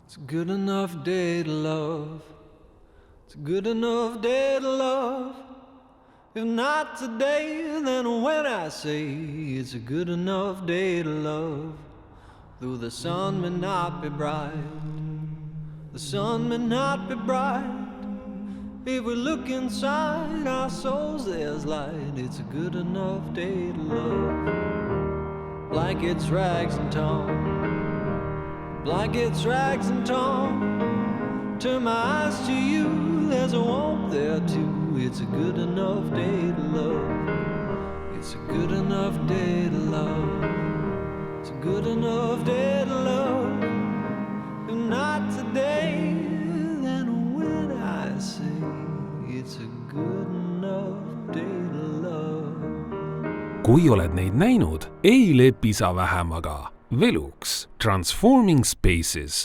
It's a good enough day to love. It's a good enough day to love. If not today, then when I say it's a good enough day to love. Though the sun may not be bright, the sun may not be bright. If we look inside our souls, there's light. It's a good enough day to love. Blankets, rags, and torn. Blankets, rags, and torn. Turn my eyes to you, there's a warmth there too. It's a good enough day to love. It's a good enough day to love. It's a good enough day to love. If not today, then when I say it's a good enough day to love. Kui oled neid näinud, ei lepi sa vähemaga. Velux Transforming Spaces.